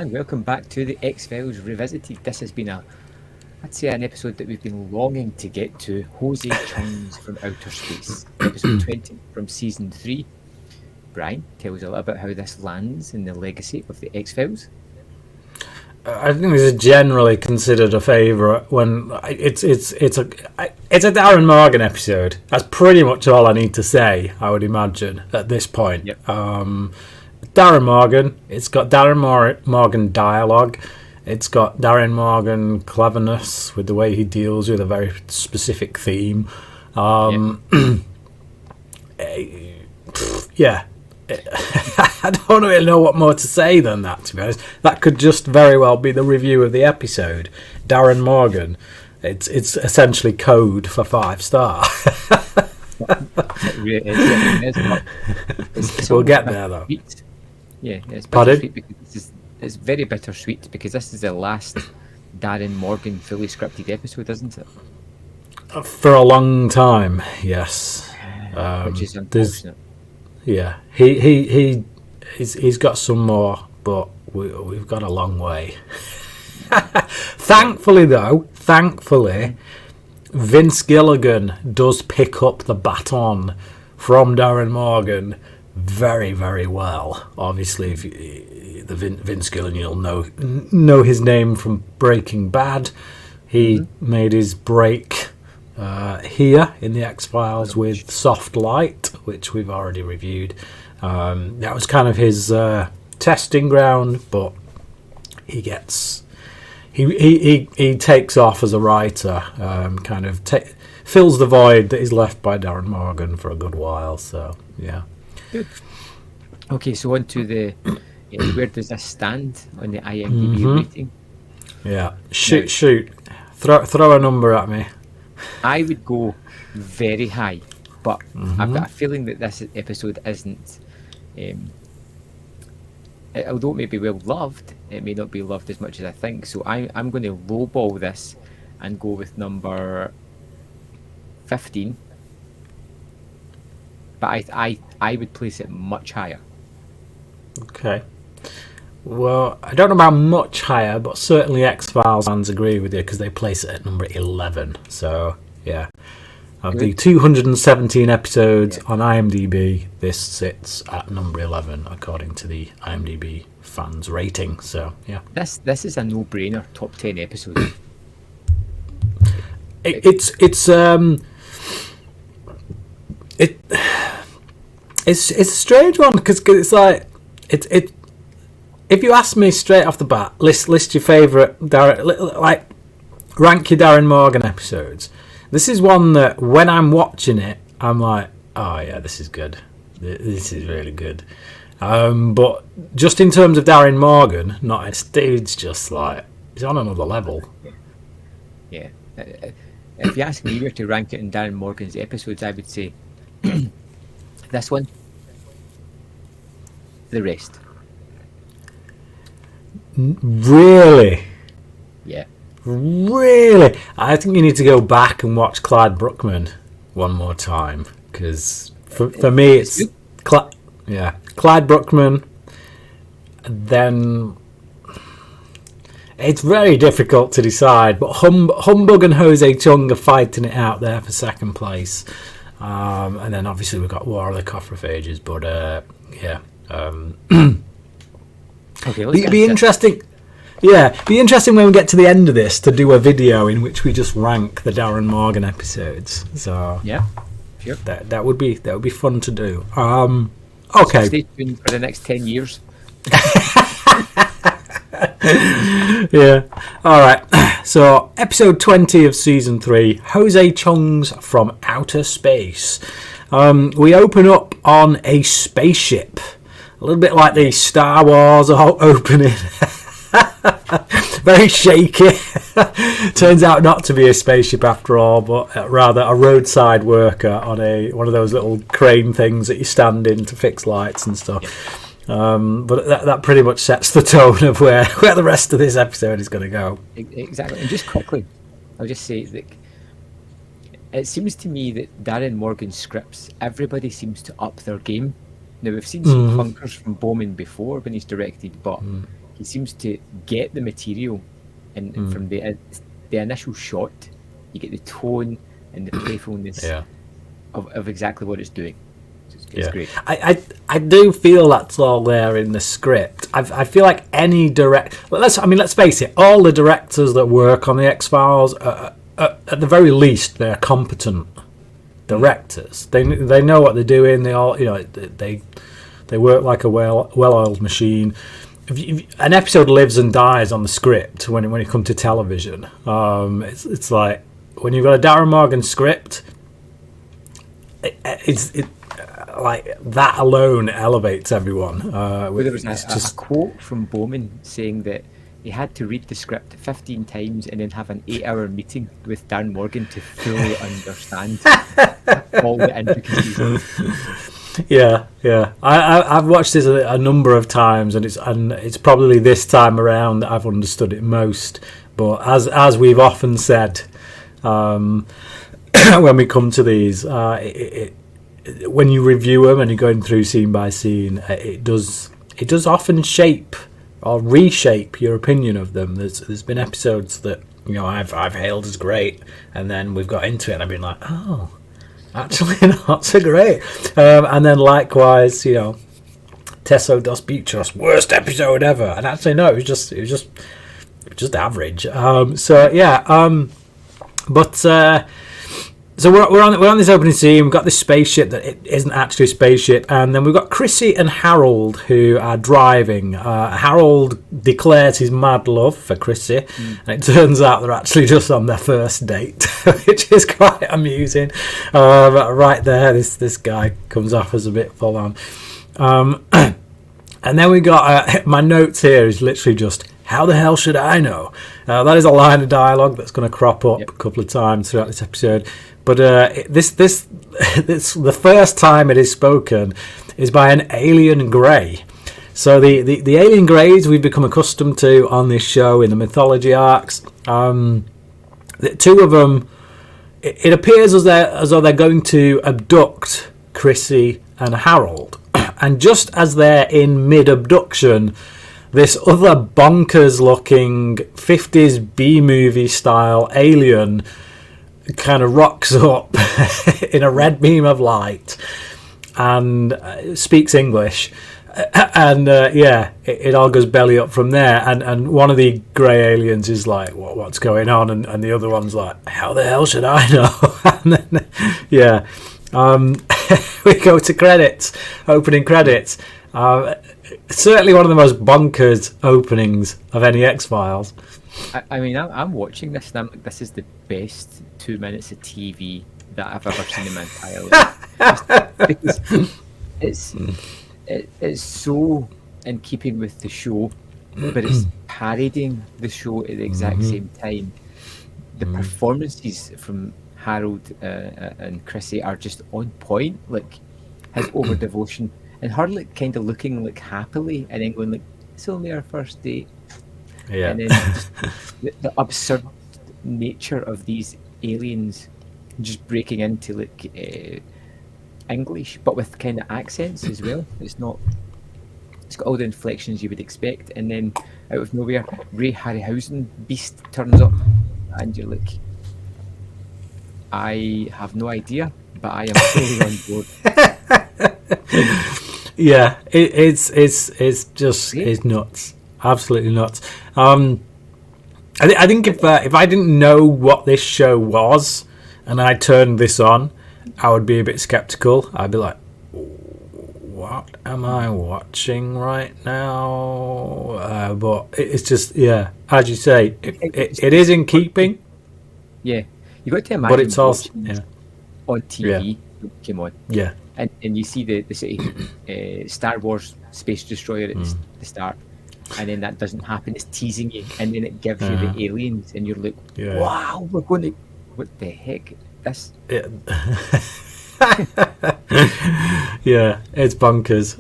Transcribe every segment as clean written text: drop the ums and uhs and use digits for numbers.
and welcome back to the X-Files Revisited. This has been I'd say an episode that we've been longing to get to. Jose Chung's from Outer Space, episode 20 from season 3. Brian, tell us a little bit how this lands in the legacy of the X-Files. I think this is generally considered a favourite when it's a Darren Morgan episode. That's pretty much all I need to say, I would imagine, at this point. Yep. Darren Morgan, it's got Darren Morgan dialogue, it's got Darren Morgan cleverness with the way he deals with a very specific theme. Yeah. I don't really know what more to say than that, to be honest. That could just very well be the review of the episode. Darren Morgan, it's essentially code for 5-star. We'll get there though. Sweet. Yeah, it's bittersweet because it's very bittersweet because this is the last Darren Morgan fully scripted episode, isn't it? For a long time, yes. Which is unfortunate. Yeah, he's got some more, but we've got a long way. Thankfully, Vince Gilligan does pick up the baton from Darren Morgan very, very well. Obviously, if the Vince Gilligan, you'll know his name from Breaking Bad. He made his break here in the X-Files with Soft Light, which we've already reviewed. That was kind of his testing ground, but he takes off as a writer, kind of fills the void that is left by Darren Morgan for a good while. So yeah, good. Okay, so on to the where does this stand on the IMDb rating? Yeah, shoot, throw a number at me. I would go very high, but I've got a feeling that this episode isn't, although it may be well loved, it may not be loved as much as I think. So I'm going to lowball this and go with number 15. But I would place it much higher. Okay. Well, I don't know about much higher, but certainly X-Files fans agree with you because they place it at number 11. So, yeah. Of the 217 episodes on IMDb, this sits at number 11 according to the IMDb fans rating. So, yeah. This is a no-brainer top 10 episode. It's a strange one because it's like if you ask me straight off the bat, list your favourite rank your Darren Morgan episodes. This is one that when I'm watching it, I'm like, oh yeah, this is good. This is really good. But just in terms of Darren Morgan, it's just like he's on another level. Yeah. If you ask me where to rank it in Darren Morgan's episodes, I would say this one, the rest. Really? Yeah. Really? I think you need to go back and watch Clyde Bruckman one more time because for me it's Clyde Bruckman. Then it's very difficult to decide, but Humbug and Jose Chung are fighting it out there for second place, and then obviously we've got War of the Copprophages. But yeah. Okay, be interesting. Yeah, be interesting when we get to the end of this to do a video in which we just rank the Darren Morgan episodes. So yeah, sure. That would be fun to do. Okay. So stay tuned for the next 10 years. Yeah. All right. So episode 20 of season 3, Jose Chung's From Outer Space. We open up on a spaceship. A little bit like the Star Wars opening. Very shaky. Turns out not to be a spaceship after all, but rather a roadside worker on one of those little crane things that you stand in to fix lights and stuff. But that pretty much sets the tone of where the rest of this episode is going to go. Exactly. And just quickly, I'll just say that it seems to me that Darren Morgan's scripts, everybody seems to up their game. Now, we've seen some clunkers from Bowman before when he's directed, but he seems to get the material, and from the initial shot, you get the tone and the playfulness of exactly what it's doing. It's great. I do feel that's all there in the script. I feel like any let's face it, all the directors that work on the X-Files, at the very least, they're competent directors. They know what they're doing. They all, they work like a well-oiled machine. An episode lives and dies on the script when it comes to television. It's like when you've got a Darren Morgan script, it's like that alone elevates everyone. There was a quote from Bowman saying that he had to read the script 15 times and then have an 8-hour meeting with Dan Morgan to fully understand all the intricacies. Yeah. I've watched this a number of times, and it's probably this time around that I've understood it most. But as we've often said, when we come to these, when you review them and you're going through scene by scene, it does often shape or reshape your opinion of them. There's been episodes that I've hailed as great, and then we've got into it and I've been like, oh, actually not so great. And then likewise, Teso dos Bichos, worst episode ever, and actually no, it was just average. So we're on this opening scene. We've got this spaceship that it isn't actually a spaceship, and then we've got Chrissy and Harold who are driving. Harold declares his mad love for Chrissy, and it turns out they're actually just on their first date, which is quite amusing. Right there, this guy comes off as a bit full on. And then we got my notes here is literally just, how the hell should I know? That is a line of dialogue that's going to crop up a couple of times throughout this episode. But this the first time it is spoken is by an alien grey. So the alien greys we've become accustomed to on this show in the mythology arcs. The two of them, it appears as though they're going to abduct Chrissy and Harold. And just as they're in mid-abduction, this other bonkers-looking 50s B-movie style alien kind of rocks up in a red beam of light and speaks English. And it all goes belly up from there. And one of the grey aliens is like, what's going on? And the other one's like, how the hell should I know? And then, we go to credits, opening credits. Certainly one of the most bonkers openings of any X-Files. I mean, I'm watching this and I'm like, this is the best 2 minutes of TV that I've ever seen in my entire life. Because it's so in keeping with the show, but it's parodying the show at the exact same time. The performances from Harold and Chrissy are just on point. Like his over devotion and her like kind of looking like happily, and then going like, it's only our first date. Yeah. And then just the absurd nature of these aliens just breaking into like English, but with kind of accents as well. It's got all the inflections you would expect, and then out of nowhere, Ray Harryhausen beast turns up, and you're like, I have no idea, but I am fully on board. Yeah, it's just it's nuts, absolutely nuts. I think if I didn't know what this show was and I turned this on, I would be a bit skeptical. I'd be like, what am I watching right now? But it's just, as you say, it is in keeping. Yeah, you got to imagine. But it's also on TV. Yeah. Came on. Yeah. And you see the sort of Star Wars Space Destroyer at the start, and then that doesn't happen. It's teasing you, and then it gives you the aliens, and you're like, wow, we're going to, what the heck? This. Yeah. Yeah, it's bonkers.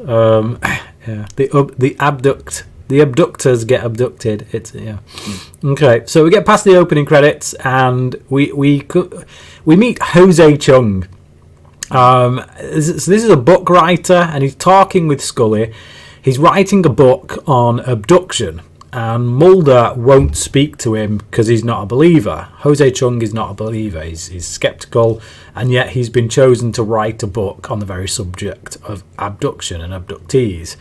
The abductors get abducted. It's Okay, so we get past the opening credits, and we meet Jose Chung. So this is a book writer, and he's talking with Scully. He's writing a book on abduction, and Mulder won't speak to him because he's not a believer. Jose Chung is not a believer. He's skeptical, and yet he's been chosen to write a book on the very subject of abduction and abductees.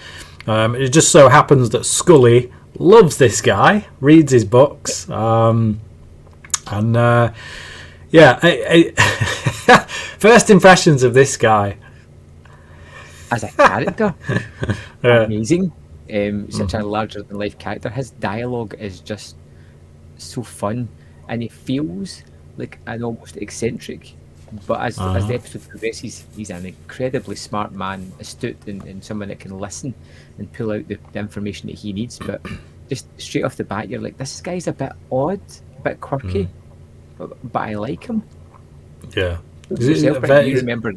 It just so happens that Scully loves this guy, reads his books, first impressions of this guy. As a character, amazing. Such a larger-than-life character. His dialogue is just so fun, and he feels like an almost eccentric. But as the episode progresses, he's an incredibly smart man, astute, and someone that can listen and pull out the information that he needs. But just straight off the bat, you're like, this guy's a bit odd, a bit quirky, but I like him. Yeah. You remember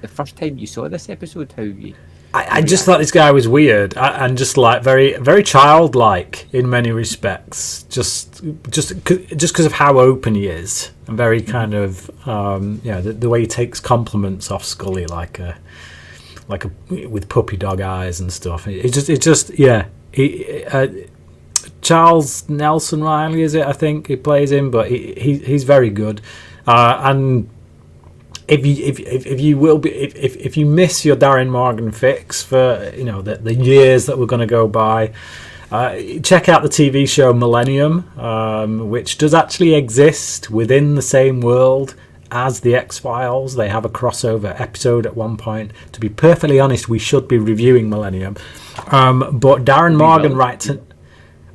the first time you saw this episode, how you... I just thought this guy was weird and just like very, very childlike in many respects. Just because of how open he is, and very kind of the way he takes compliments off Scully like a with puppy dog eyes and stuff. Charles Nelson Riley, is it? I think he plays him, but he's very good, and. If you miss your Darren Morgan fix for the years that we're going to go by, check out the TV show Millennium, which does actually exist within the same world as the X-Files. They have a crossover episode at one point. To be perfectly honest, we should be reviewing Millennium, but Darren Morgan writes it.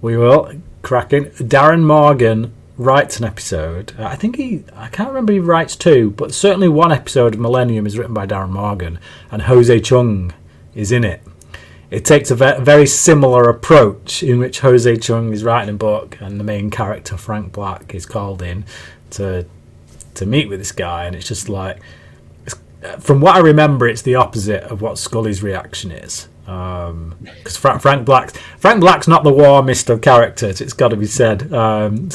We will cracking. Darren Morgan writes an episode. I can't remember, he writes two, but certainly one episode of Millennium is written by Darren Morgan, and Jose Chung is in it. It takes a very similar approach in which Jose Chung is writing a book, and the main character, Frank Black, is called in to meet with this guy, and it's just like, from what I remember, it's the opposite of what Scully's reaction is. Because Frank Black's not the warmest of characters, it's got to be said. But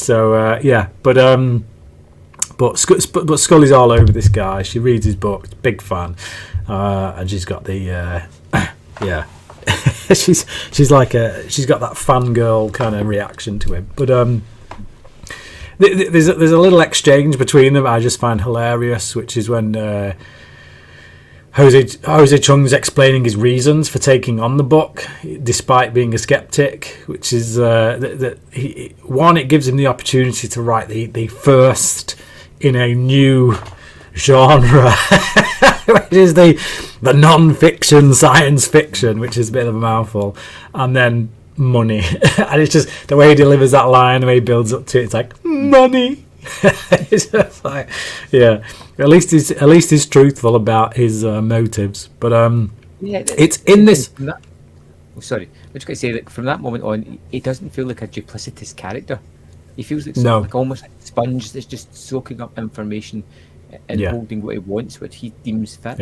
Scully's all over this guy. She reads his book, big fan, and she's got the she's got that fangirl kind of reaction to him. But there's a little exchange between them I just find hilarious, which is when Jose Chung's explaining his reasons for taking on the book, despite being a skeptic, which is it gives him the opportunity to write the first in a new genre, which is the non-fiction science fiction, which is a bit of a mouthful, and then money. And it's just the way he delivers that line, the way he builds up to it, it's like, money. It's just like, yeah. At least he's truthful about his motives. But it's in this. Sorry, I was going to say that from that moment on, he doesn't feel like a duplicitous character. He feels like almost like a sponge that's just soaking up information and holding what he wants, what he deems fit.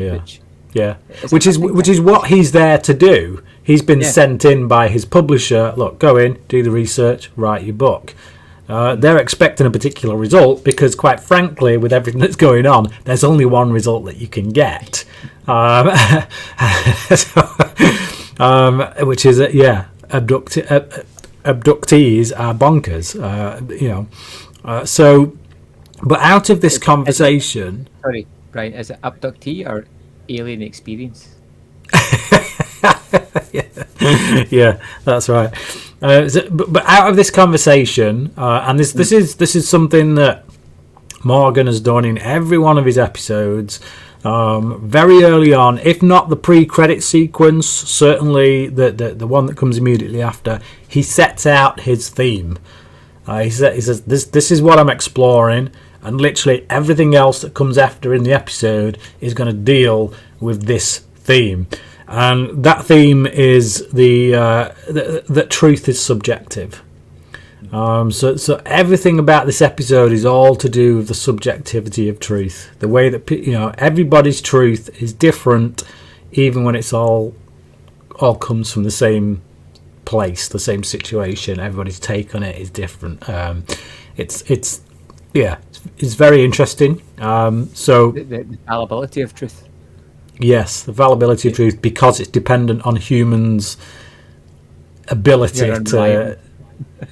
Yeah. Which is what he's there to do. He's been sent in by his publisher. Look, go in, do the research, write your book. They're expecting a particular result because, quite frankly, with everything that's going on, there's only one result that you can get, which is abductees are bonkers, So, but out of this conversation, sorry, Brian, is it abductee or alien experience? Yeah, that's right. But out of this conversation, and this is something that Morgan has done in every one of his episodes, very early on, if not the pre-credit sequence, certainly the one that comes immediately after, he sets out his theme. He says this is what I'm exploring, and literally everything else that comes after in the episode is going to deal with this theme. And that theme is that truth is subjective. So everything about this episode is all to do with the subjectivity of truth. The way that everybody's truth is different, even when it's all comes from the same place, the same situation. Everybody's take on it is different. It's very interesting. So the fallibility of truth. Yes, the fallibility of truth, because it's dependent on humans' ability to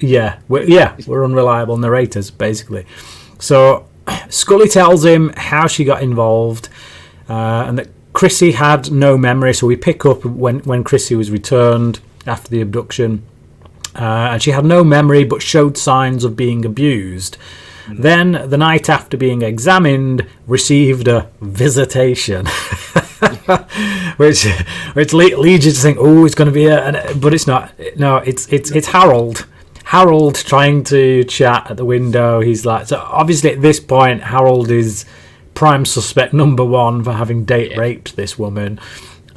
we're unreliable narrators, basically. So Scully tells him how she got involved, and that Chrissy had no memory. So we pick up when Chrissy was returned after the abduction, and she had no memory but showed signs of being abused. Then, the night after being examined, received a visitation, which leads you to think, oh, it's going to be but it's not. No, it's Harold. Harold trying to chat at the window. He's like, so obviously at this point, Harold is prime suspect number one for having raped this woman.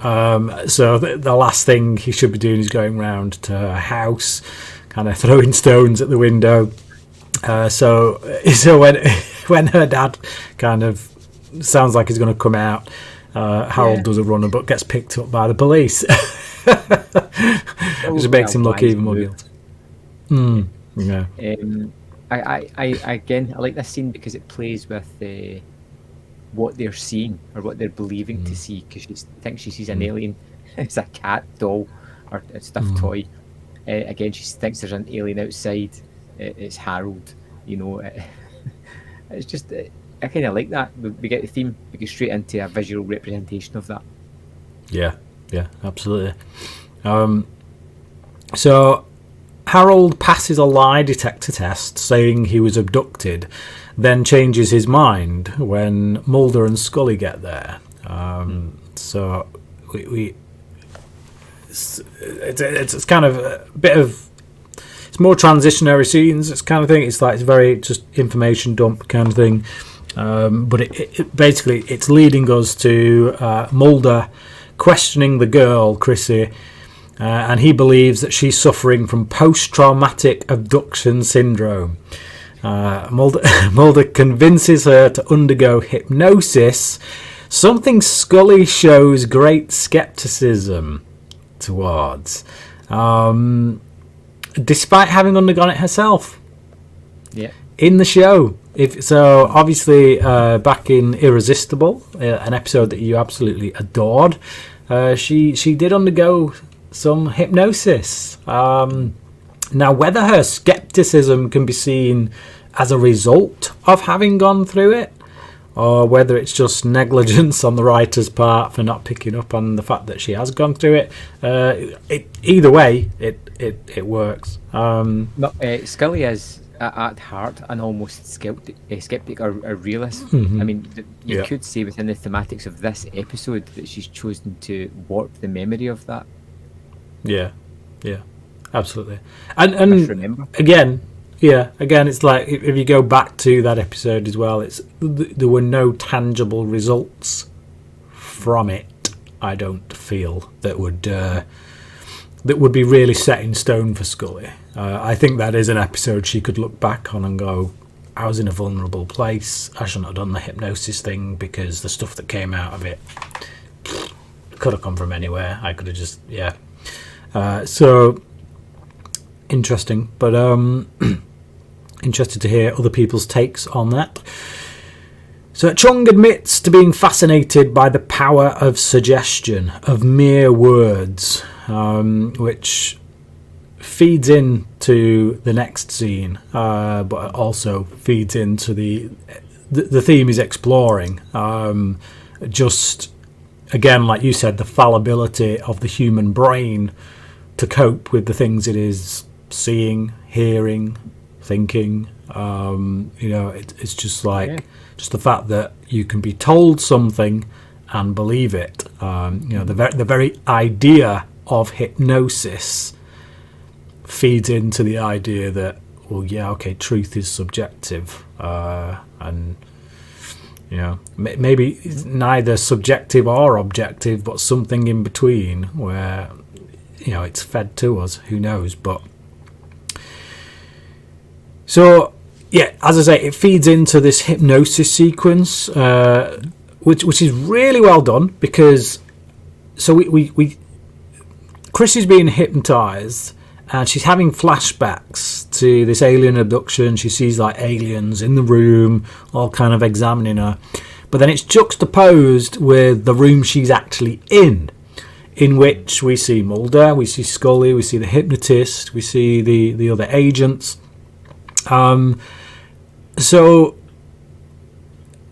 So the last thing he should be doing is going round to her house, kind of throwing stones at the window. So when her dad kind of sounds like he's going to come out, Harold does a runner but gets picked up by the police, which makes him look even more guilty. Yeah. I like this scene because it plays with what they're seeing or what they're believing to see, because she thinks she sees an alien. It's a cat, doll, or a stuffed toy. Again, she thinks there's an alien outside. It's Harold, It's just, I kind of like that. We get the theme, we go straight into a visual representation of that. Yeah, absolutely. So Harold passes a lie detector test saying he was abducted, then changes his mind when Mulder and Scully get there. So it's kind of a bit of, it's more transitionary scenes. It's kind of thing. It's like, it's very just information dump kind of thing. But it basically, it's leading us to Mulder questioning the girl, Chrissy, and he believes that she's suffering from post-traumatic abduction syndrome. Mulder convinces her to undergo hypnosis, something Scully shows great skepticism towards, despite having undergone it herself. Yeah. In the show. Obviously, back in Irresistible, an episode that you absolutely adored, she did undergo some hypnosis. Now, whether her skepticism can be seen as a result of having gone through it, or whether it's just negligence on the writer's part for not picking up on the fact that she has gone through it, either way, it works. Scully is at heart an almost skeptic or a realist. I mean, you could say within the thematics of this episode that she's chosen to warp the memory of that. Yeah, absolutely. And remember. Again, it's like, if you go back to that episode as well, there were no tangible results from it. I don't feel that would be really set in stone for Scully. I think that is an episode she could look back on and go, I was in a vulnerable place. I shouldn't have done the hypnosis thing, because the stuff that came out of it could have come from anywhere. I could have just, so interesting, but interested to hear other people's takes on that. So Chung admits to being fascinated by the power of suggestion, of mere words, which feeds into the next scene, but also feeds into the theme he's exploring. Just, again, like you said, the fallibility of the human brain to cope with the things it is seeing, hearing, thinking. It's just like, just the fact that you can be told something and believe it. The very idea of hypnosis feeds into the idea that, truth is subjective, and maybe it's neither subjective or objective, but something in between where it's fed to us. Who knows? But so as I say, it feeds into this hypnosis sequence, which is really well done, because we Chris is being hypnotized and she's having flashbacks to this alien abduction. She sees like aliens in the room, all kind of examining her, but then it's juxtaposed with the room she's actually in in which we see Mulder, we see Scully, we see the hypnotist, we see the other agents. So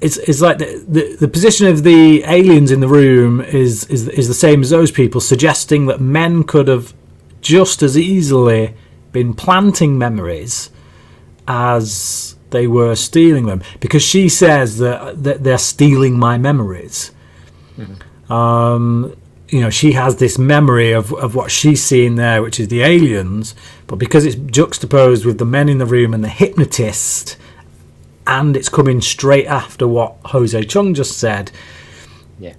it's like the position of the aliens in the room is the same as those people, suggesting that men could have just as easily been planting memories as they were stealing them, because she says that they're stealing my memories. She has this memory of what she's seeing there, which is the aliens, but because it's juxtaposed with the men in the room and the hypnotist, and it's coming straight after what Jose Chung just said,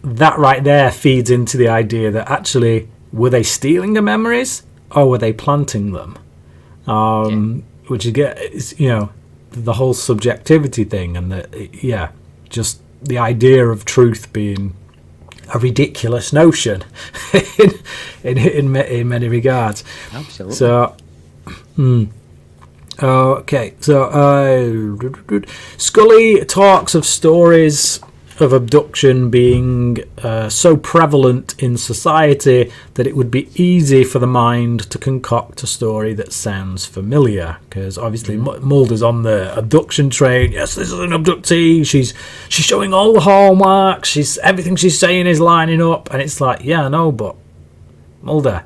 that right there feeds into the idea that actually, were they stealing the memories or were they planting them? Which is, the whole subjectivity thing, and just the idea of truth being a ridiculous notion in many regards. Absolutely. So, okay. So, Scully talks of stories of abduction being so prevalent in society that it would be easy for the mind to concoct a story that sounds familiar, because obviously Mulder's on the abduction train. Yes, this is an abductee. She's showing all the hallmarks. Everything she's saying is lining up, and it's like, yeah, I know, but Mulder,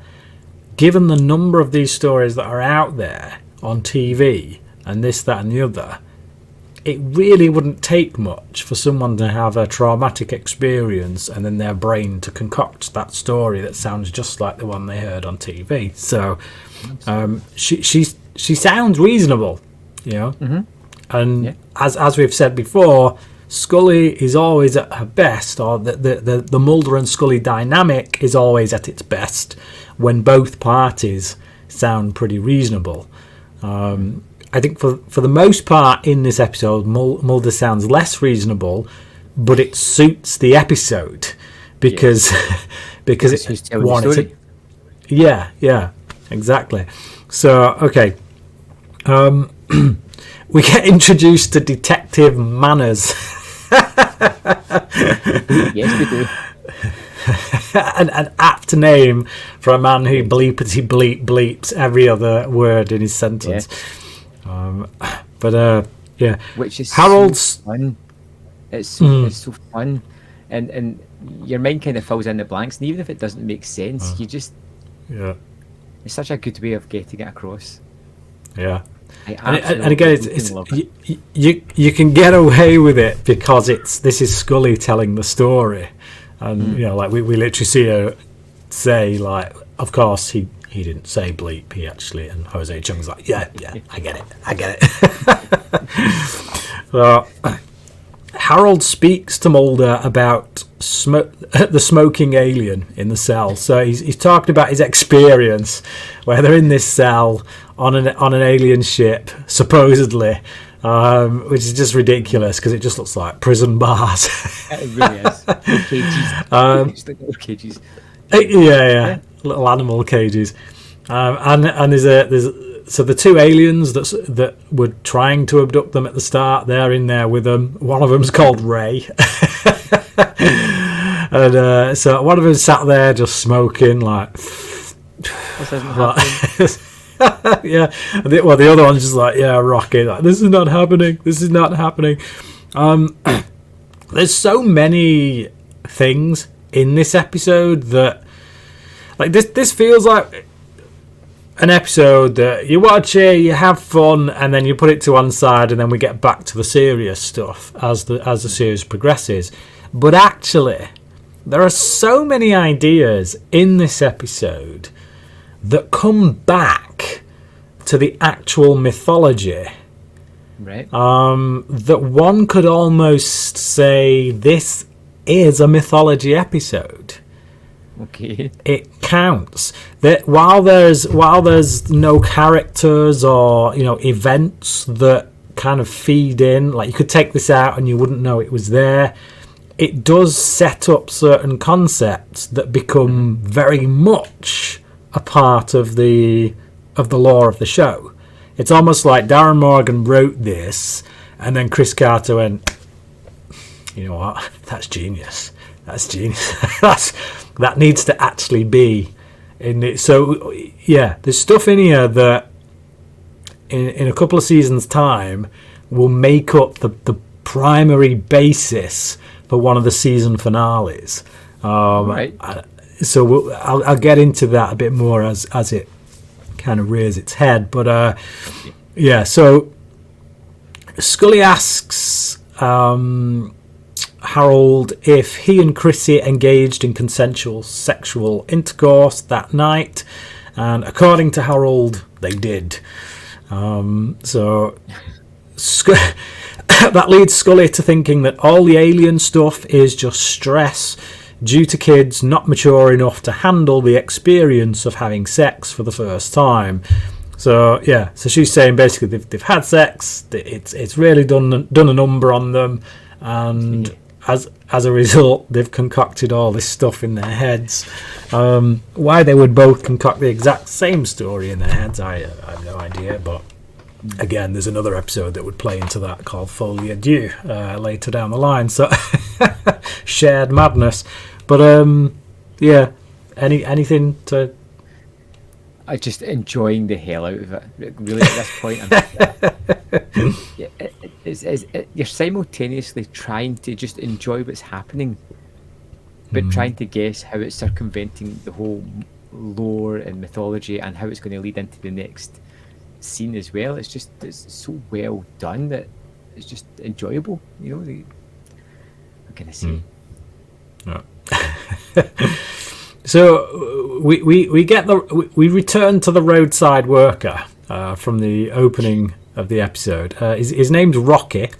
given the number of these stories that are out there on TV and this, that, and the other, it really wouldn't take much for someone to have a traumatic experience and then their brain to concoct that story that sounds just like the one they heard on TV. So she sounds reasonable, And as we've said before, Scully is always at her best, or the Mulder and Scully dynamic is always at its best when both parties sound pretty reasonable. I think for the most part in this episode, Mulder sounds less reasonable, but it suits the episode because it's one. Yeah, exactly. So okay, we get introduced to Detective Manners. Yes, we do. an apt name for a man who bleeps every other word in his sentence. Which is Harold's so fun. It's so fun, and your mind kind of fills in the blanks, and even if it doesn't make sense, you just it's such a good way of getting it across. And again, it's you can get away with it because this is Scully telling the story, and like we literally see her say, like, of course he didn't say bleep, he actually, and Jose Chung's like, yeah, I get it. So Harold speaks to Mulder about the smoking alien in the cell. So he's talking about his experience where they're in this cell on an alien ship, supposedly, which is just ridiculous because it just looks like prison bars. It really is. Cages. Yeah. Little animal cages, and there's so the two aliens that were trying to abduct them at the start, they're in there with them. One of them's called Ray, and so one of them sat there just smoking, like, This isn't happening. yeah. The other one's just like, yeah, rocking, like, this is not happening. There's so many things in this episode that, like, this feels like an episode that you watch it, you have fun, and then you put it to one side, and then we get back to the serious stuff as the series progresses. But actually, there are so many ideas in this episode that come back to the actual mythology, right? That one could almost say this is a mythology episode. Okay. It counts. That while there's no characters or events that kind of feed in, like you could take this out and you wouldn't know it was there, it does set up certain concepts that become very much a part of the lore of the show. It's almost like Darren Morgan wrote this and then Chris Carter went, you know what, that's genius. That's that needs to actually be in it. So yeah, there's stuff in here that in a couple of seasons time will make up the primary basis for one of the season finales. Right. So I'll get into that a bit more as it kind of rears its head. But yeah, so Scully asks Harold if he and Chrissy engaged in consensual sexual intercourse that night, and according to Harold, they did. So that leads Scully to thinking that all the alien stuff is just stress due to kids not mature enough to handle the experience of having sex for the first time. So yeah, so she's saying basically they've had sex, it's really done a number on them, and as a result they've concocted all this stuff in their heads. Why they would both concoct the exact same story in their heads, I have no idea, but again, there's another episode that would play into that called Folie à Dieu later down the line. So shared madness. But yeah, anything to? I'm just enjoying the hell out of it. Really, at this point, you're simultaneously trying to just enjoy what's happening, but trying to guess how it's circumventing the whole lore and mythology and how it's going to lead into the next scene as well. It's so well done that it's just enjoyable. You know, what can I say? No. So we return to the roadside worker from the opening of the episode. His name's Rocky,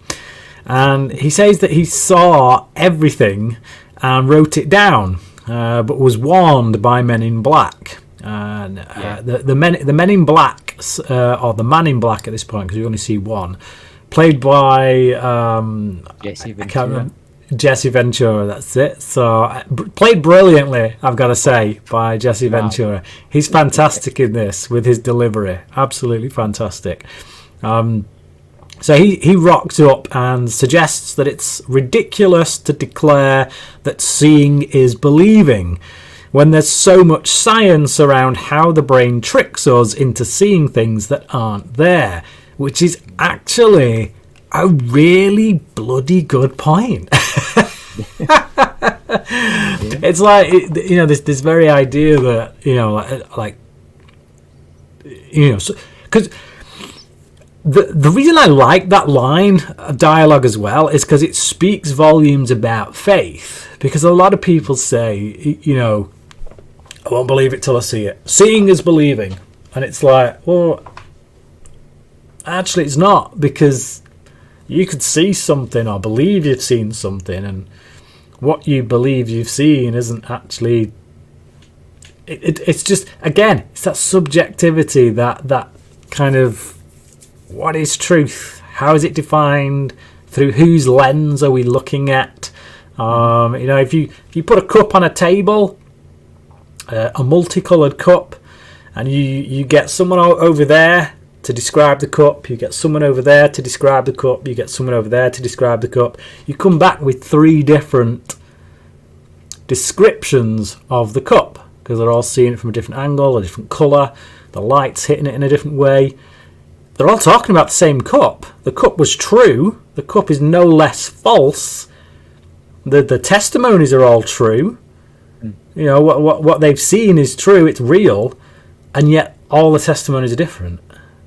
and he says that he saw everything and wrote it down, but was warned by Men in Black. And the men in Black, or the Man in Black at this point, because we only see one, played by Jesse Ventura, that's it. So played brilliantly, I've got to say, by Jesse Ventura. He's fantastic in this with his delivery, absolutely fantastic. So he rocks up and suggests that it's ridiculous to declare that seeing is believing when there's so much science around how the brain tricks us into seeing things that aren't there, which is actually a really bloody good point. It's like, you know, this very idea that, you know, like you know, because the reason I like that line of dialogue as well is because it speaks volumes about faith. Because a lot of people say, you know, I won't believe it till I see it. Seeing is believing. And it's like, well, actually it's not, because you could see something or believe you've seen something, and what you believe you've seen isn't actually... It's just, again, it's that subjectivity, that kind of, what is truth? How is it defined? Through whose lens are we looking at? You know, if you put a cup on a table, a multicoloured cup, and you get someone over there to describe the cup, you get someone over there to describe the cup, you get someone over there to describe the cup, you come back with 3 different descriptions of the cup, because they're all seeing it from a different angle, a different colour, the light's hitting it in a different way. They're all talking about the same cup. The cup was true. The cup is no less false. The testimonies are all true. You know, what they've seen is true, it's real, and yet all the testimonies are different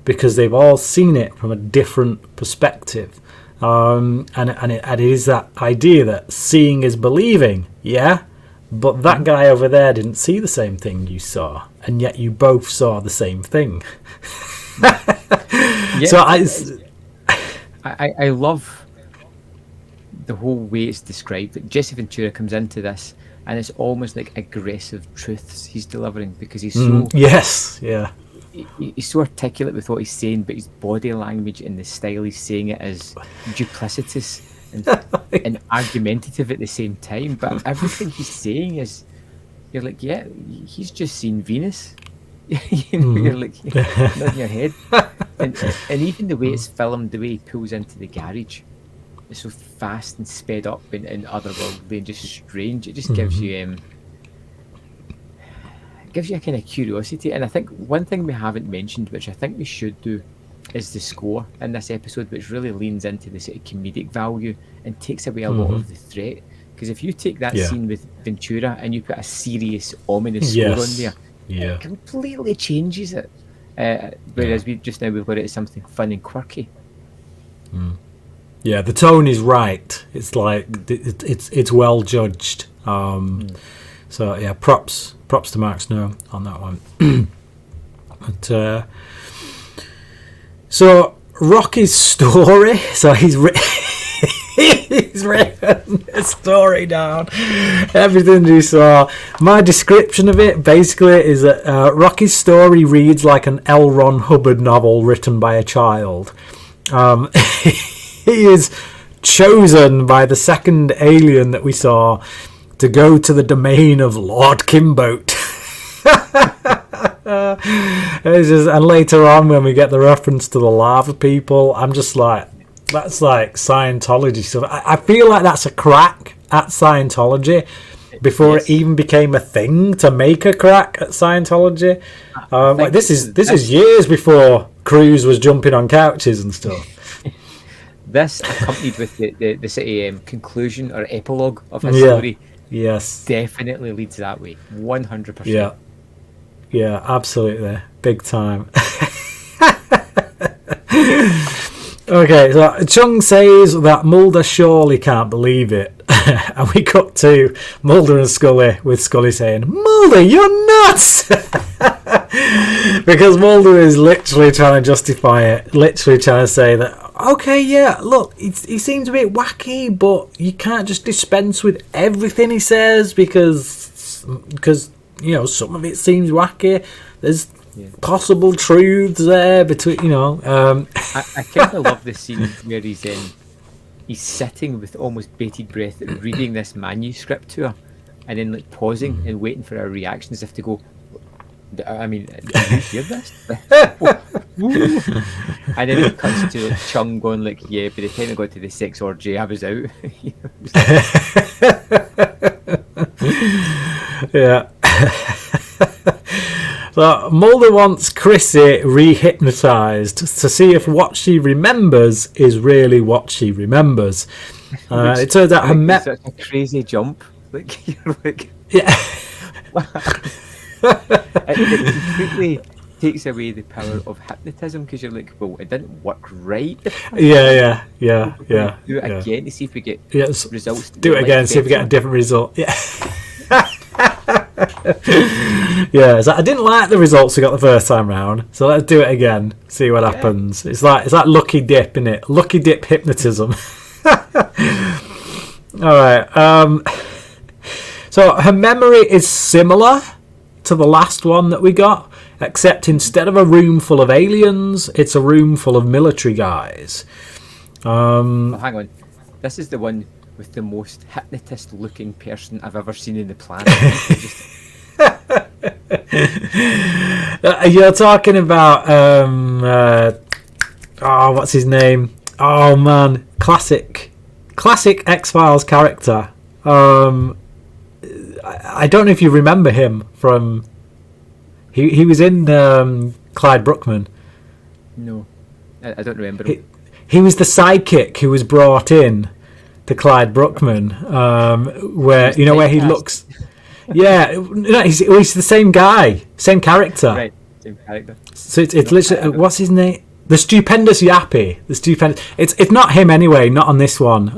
because they've all seen it from a different perspective. And it is that idea that seeing is believing, yeah, but that guy over there didn't see the same thing you saw, and yet you both saw the same thing. Yeah, so I love the whole way it's described. Like, Jesse Ventura comes into this, and it's almost like aggressive truths he's delivering, because he's so he's so articulate with what he's saying, but his body language and the style he's saying it is duplicitous and argumentative at the same time. But everything he's saying is, you're like, yeah, he's just seen Venus. You know, you're like, not in your head. And even the way it's filmed, the way he pulls into the garage, it's so fast and sped up and otherworldly and just strange. It just gives you gives you a kind of curiosity. And I think one thing we haven't mentioned, which I think we should do, is the score in this episode, which really leans into the sort of comedic value and takes away a lot of the threat. Because if you take that scene with Ventura and you put a serious, ominous score on there, it completely changes it. Whereas we've got it as something fun and quirky. Yeah, the tone is right. It's like it's well judged. So yeah, props to Mark Snow on that one. But so Rocky's story. So he's written a story down. Everything you saw. My description of it basically is that Rocky's story reads like an L. Ron Hubbard novel written by a child. He is chosen by the second alien that we saw to go to the domain of Lord Kimboat. And later on, when we get the reference to the lava people, I'm just like, that's like Scientology stuff. I feel like that's a crack at Scientology before it even became a thing to make a crack at Scientology. Like this is years before Cruz was jumping on couches and stuff. This, accompanied with the city conclusion or epilogue of his story, definitely leads that way. 100%. Yeah, absolutely, big time. Okay, so Chung says that Mulder surely can't believe it, and we cut to Mulder and Scully, with Scully saying, "Mulder, you're nuts!" Because Mulder is literally trying to justify it, literally trying to say that, okay, yeah, look, he seems a bit wacky, but you can't just dispense with everything he says because you know, some of it seems wacky. There's possible truths there between, you know. I kind of love the scene where he's sitting with almost bated breath reading this manuscript to her, and then like pausing and waiting for her reaction as if to go, I mean, did you hear this? And then it cuts to Chung going like, yeah, by the time I got to the sex orgy, I was out. Yeah. So Mulder wants Chrissy re-hypnotised to see if what she remembers is really what she remembers. It turns out her such a crazy jump. Like you're like, it completely takes away the power of hypnotism because you're like, well, it didn't work right. Yeah. Do it again to see if we get results. Do it again, see if we get a different result. Yeah. Yeah, so I didn't like the results we got the first time round, so let's do it again, see what happens. It's like lucky dip, isn't it? Lucky dip hypnotism. Alright, so her memory is similar to the last one that we got, except instead of a room full of aliens, it's a room full of military guys. Oh, hang on, this is the one with the most hypnotist looking person I've ever seen in the planet. You're talking about what's his name? Oh man, classic X-Files character. I don't know if you remember him from. He was in Clyde Bruckman. No, I don't remember him. He was the sidekick who was brought in to Clyde Bruckman, where you know where he looks. Yeah, no, he's the same guy, same character. Right, same character. So it's literally what's his name? The Stupendous Yappy. It's not him anyway. Not on this one.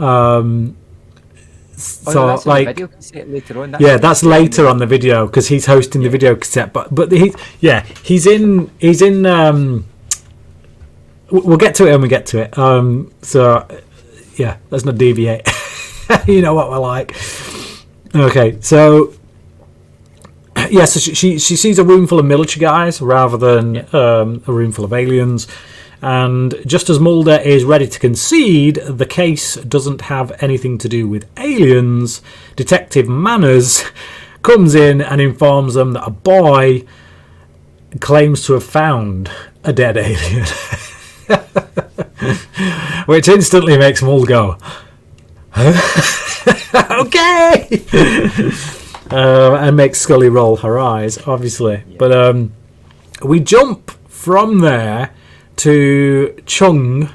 So that's like video cassette later on. That's later on the video because he's hosting the video cassette. But he's in. We'll get to it when we get to it. So yeah, let's not deviate. You know what we're like. Okay, so. Yeah, so she sees a room full of military guys rather than a room full of aliens. And just as Mulder is ready to concede the case doesn't have anything to do with aliens, Detective Manners comes in and informs them that a boy claims to have found a dead alien. Which instantly makes Mulder go, okay! and makes Scully roll her eyes, obviously. Yeah. But we jump from there to Chung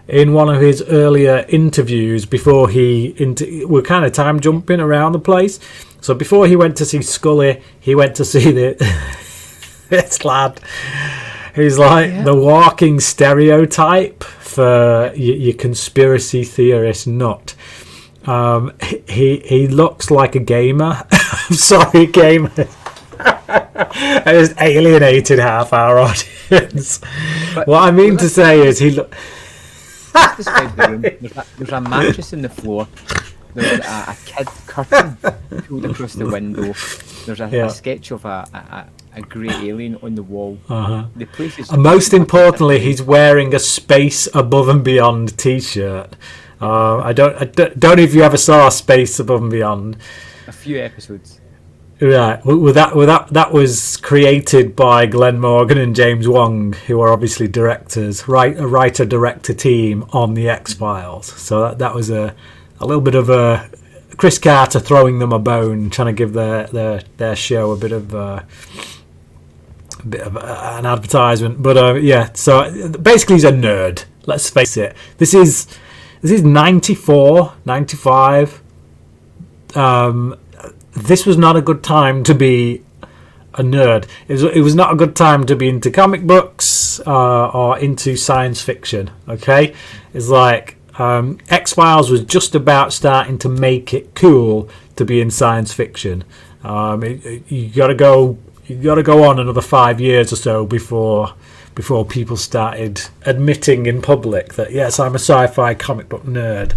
in one of his earlier interviews before we're kind of time jumping around the place. So before he went to see Scully, he went to see this lad. He's like the walking stereotype for your conspiracy theorist nut. He looks like a gamer. I'm sorry, gamer. I just alienated half our audience. But what I mean to say is he looks... Describe the room. There's a mattress in the floor. There's a kid curtain pulled across the window. There's a sketch of a grey alien on the wall. The place is... most importantly, he's wearing a Space Above and Beyond t-shirt. I don't know if you ever saw Space Above and Beyond. A few episodes. Right. Well, that was created by Glenn Morgan and James Wong, who are obviously directors, a writer-director team on the X-Files. So that was a little bit of a Chris Carter throwing them a bone, trying to give their show a bit of an advertisement. But so basically he's a nerd. Let's face it. This is 94, 95. This was not a good time to be a nerd. It was not a good time to be into comic books or into science fiction. Okay, it's like X-Files was just about starting to make it cool to be in science fiction. You got to go on another 5 years or so before people started admitting in public that yes, I'm a sci-fi comic book nerd.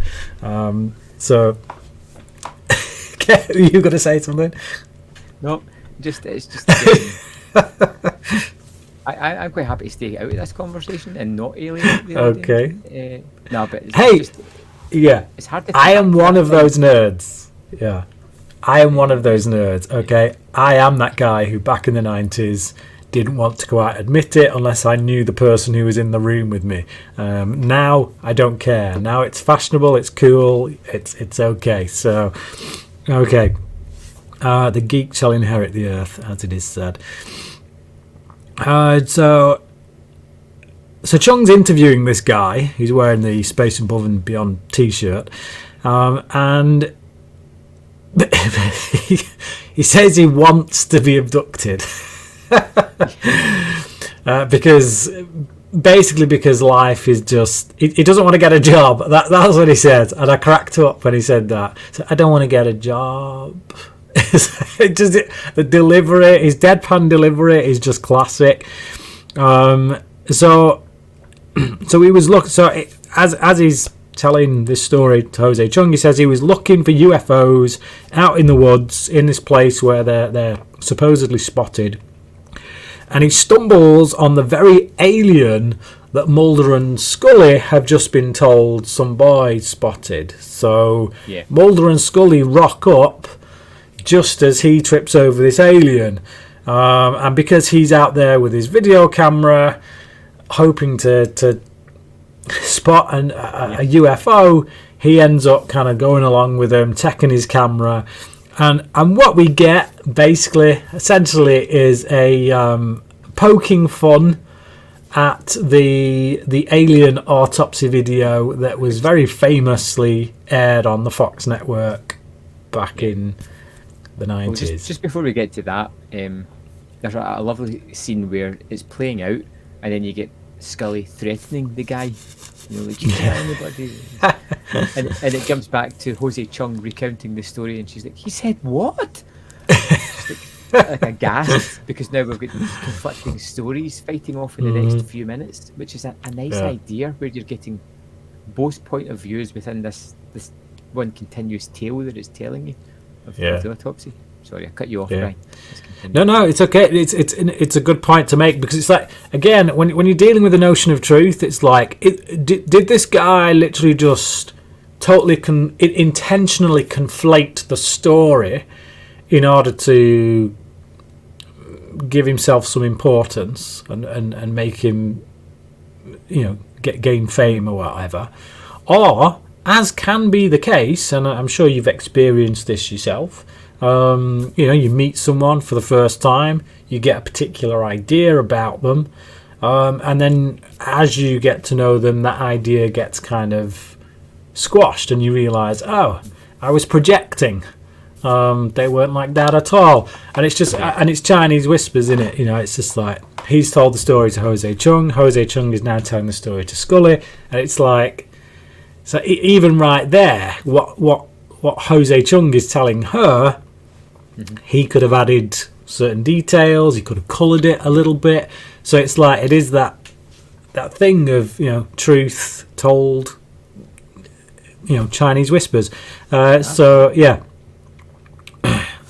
So. Are you going to say something? No, it's just a game. I'm quite happy to stay out of this conversation and not alienate the audience. Okay. No, but it's hard to... I am one of those nerds. Yeah. I am one of those nerds, okay? I am that guy who back in the 90s didn't want to go out and admit it unless I knew the person who was in the room with me. Now, I don't care. Now it's fashionable, it's cool, it's okay. So... Okay, the geek shall inherit the earth, as it is said. So Chung's interviewing this guy who's wearing the Space Above and Beyond t-shirt, and he says he wants to be abducted because life is just... He doesn't want to get a job. That's what he said. And I cracked up when he said that. So I don't want to get a job. The delivery, his deadpan delivery is just classic. So he was looking... So as he's telling this story to Jose Chung, he says he was looking for UFOs out in the woods in this place where they're supposedly spotted. And he stumbles on the very alien that Mulder and Scully have just been told some boy spotted. So Mulder and Scully rock up just as he trips over this alien. And because he's out there with his video camera, hoping to spot a UFO, he ends up kind of going along with them, taking his camera. And what we get, essentially, is a poking fun at the alien autopsy video that was very famously aired on the Fox network back in the 90s. Well, just before we get to that, there's a lovely scene where it's playing out, and then you get Scully threatening the guy. You know, like, you can't anybody. and it jumps back to Jose Chung recounting the story, and she's like, he said what? like a gasp, because now we've got these conflicting stories fighting off in the next few minutes, which is a nice idea, where you're getting both point of views within this one continuous tale that it's telling you of the autopsy. Sorry, I cut you off, Brian. No, it's okay. It's a good point to make, because it's like, again, when you're dealing with the notion of truth, it's like, did this guy literally just totally intentionally conflate the story in order to give himself some importance and make him, gain fame or whatever? Or, as can be the case, and I'm sure you've experienced this yourself, You meet someone for the first time, you get a particular idea about them, and then as you get to know them, that idea gets kind of squashed, and you realise, oh, I was projecting. They weren't like that at all, and it's just and it's Chinese whispers in it. It's just like he's told the story to Jose Chung. Jose Chung is now telling the story to Scully, and it's like, so even right there, what Jose Chung is telling her, he could have added certain details. He could have coloured it a little bit. So it's like it is that thing of truth told, Chinese whispers. So yeah.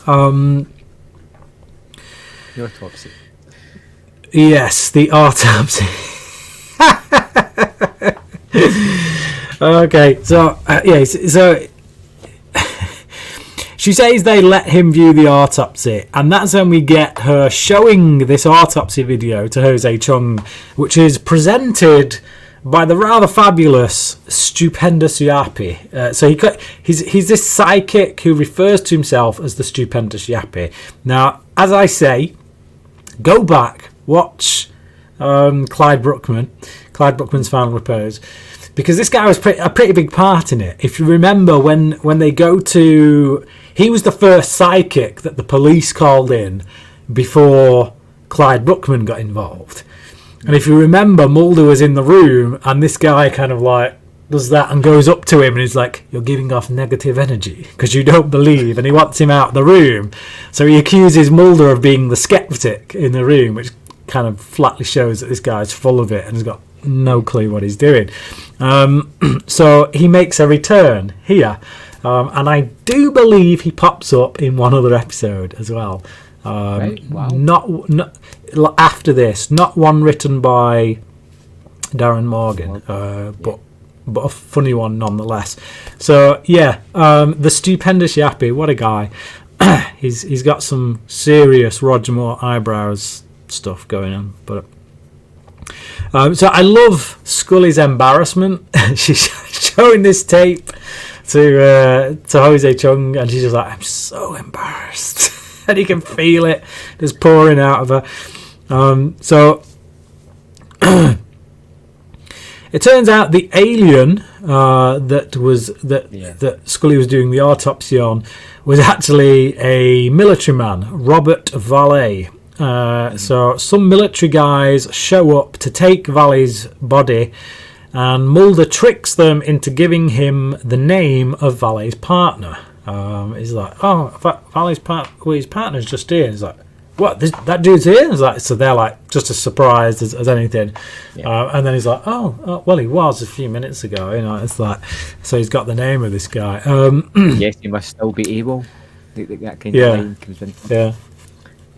The autopsy. Yes, the autopsy. Okay, so so she says they let him view the autopsy, and that's when we get her showing this autopsy video to Jose Chung, which is presented by the rather fabulous Stupendous Yappy. So he's this psychic who refers to himself as the Stupendous Yappy. Now, as I say, go back, watch Clyde Bruckman's Final Repose, because this guy was a pretty big part in it. If you remember, when they go to... He was the first psychic that the police called in before Clyde Bruckman got involved. And if you remember, Mulder was in the room, and this guy kind of like does that and goes up to him and he's like, you're giving off negative energy because you don't believe, and he wants him out of the room. So he accuses Mulder of being the skeptic in the room, which kind of flatly shows that this guy's full of it and has got no clue what he's doing. So he makes a return here, and I do believe he pops up in one other episode as well. Right. Wow. Not after this, not one written by Darren Morgan, but a funny one nonetheless. So yeah, the Stupendous Yappy, what a guy. He's got some serious Roger Moore eyebrows stuff going on. But so I love Scully's embarrassment. She's showing this tape to Jose Chung, and she's just like, I'm so embarrassed. And you can feel it just pouring out of her. So it turns out the alien that Scully was doing the autopsy on was actually a military man, Robert Valet. So some military guys show up to take Valle's body, and Mulder tricks them into giving him the name of Valet's partner. He's like, oh, Valle's his partner's just here. He's like, what? That dude's here? He's like, so they're like just as surprised as anything. Yeah. And then he's like, oh, well, he was a few minutes ago. It's like, so he's got the name of this guy. Yes, he must still be able. That kind of line comes in.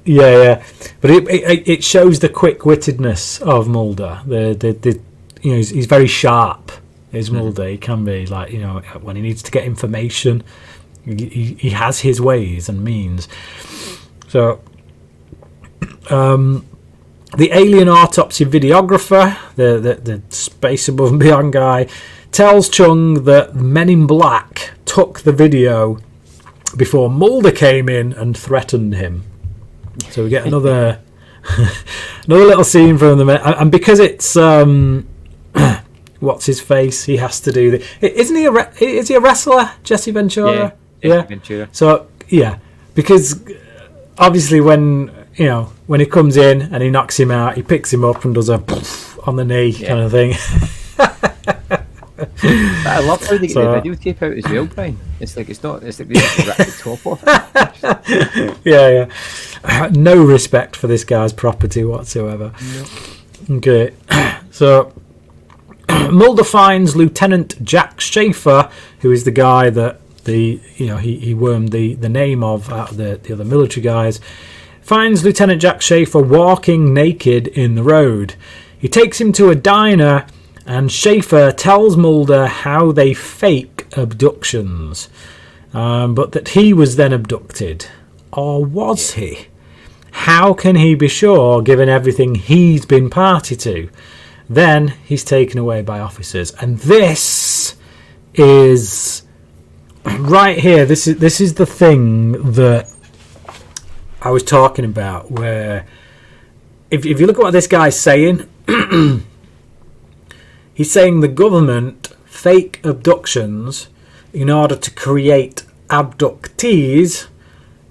Yeah. But it shows the quick-wittedness of Mulder. He's very sharp. Is Mulder? He can be like, when he needs to get information. He has his ways and means. So the alien autopsy videographer, the space above and beyond guy, tells Chung that Men in Black took the video before Mulder came in and threatened him. So we get another little scene from them, and because it's what's his face, he has to do isn't he is he a wrestler, Jesse Ventura? Yeah. Ventura. So because obviously when he comes in and he knocks him out, he picks him up and does a on the knee kind of thing. But I love how they get the videotape out as well, Brian. It's like they just rip the top off it. Yeah. No respect for this guy's property whatsoever. No. Okay, so Mulder finds Lieutenant Jack Schaefer, who is the guy that he wormed the name of out of the other military guys. Finds Lieutenant Jack Schaefer walking naked in the road. He takes him to a diner, and Schaefer tells Mulder how they fake abductions, but that he was then abducted. Or was he? How can he be sure, given everything he's been party to? Then he's taken away by officers. And this is right here, this is the thing that I was talking about, where if you look at what this guy's saying, he's saying the government fake abductions in order to create abductees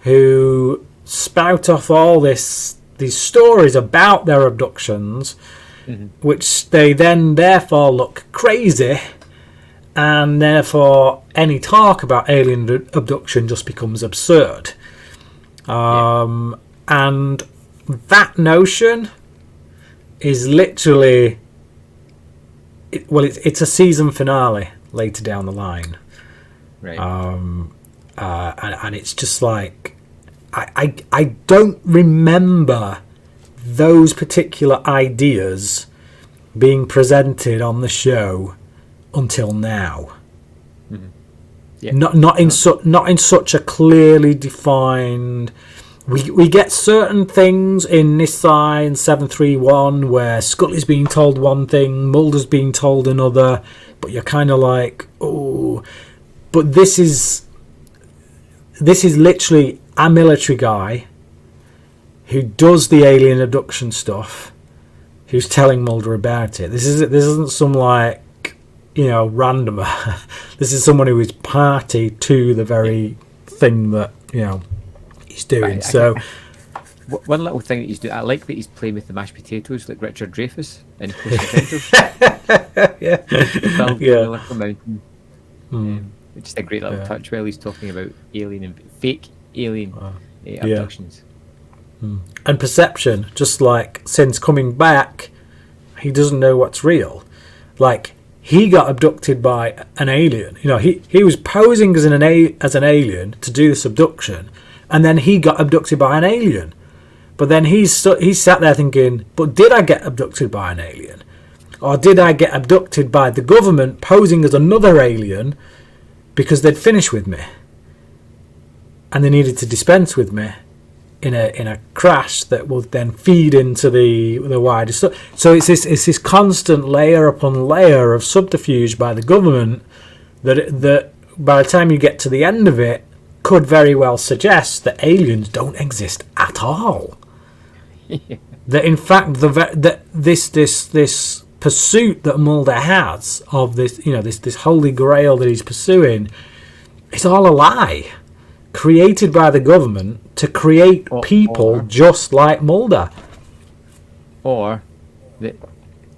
who spout off all these stories about their abductions, which they then therefore look crazy, and therefore any talk about alien abduction just becomes absurd. And that notion is literally, it's a season finale later down the line. Right. And it's just like, I don't remember those particular ideas being presented on the show until now. Yeah. Not in such a clearly defined. We get certain things in Nisai and 731 where Scully's being told one thing, Mulder's being told another, but you're kind of like, oh. But this is literally a military guy who does the alien abduction stuff, who's telling Mulder about it. This isn't some like, randomer. This is someone who is party to the very thing that he's doing. One little thing that he's doing, I like that he's playing with the mashed potatoes like Richard Dreyfuss in Close Encounters. Yeah. Little mountain. Just a great little touch while he's talking about fake alien abductions. And perception, just like since coming back, he doesn't know what's real. Like, he got abducted by an alien. He was posing as an alien to do this abduction, and then he got abducted by an alien. But then he sat there thinking, but did I get abducted by an alien? Or did I get abducted by the government posing as another alien because they'd finished with me and they needed to dispense with me in a crash that will then feed into the wider stuff. So it's this constant layer upon layer of subterfuge by the government that by the time you get to the end of it could very well suggest that aliens don't exist at all. That in fact this pursuit that Mulder has of this holy grail that he's pursuing is all a lie, created by the government to create people just like Mulder. Or that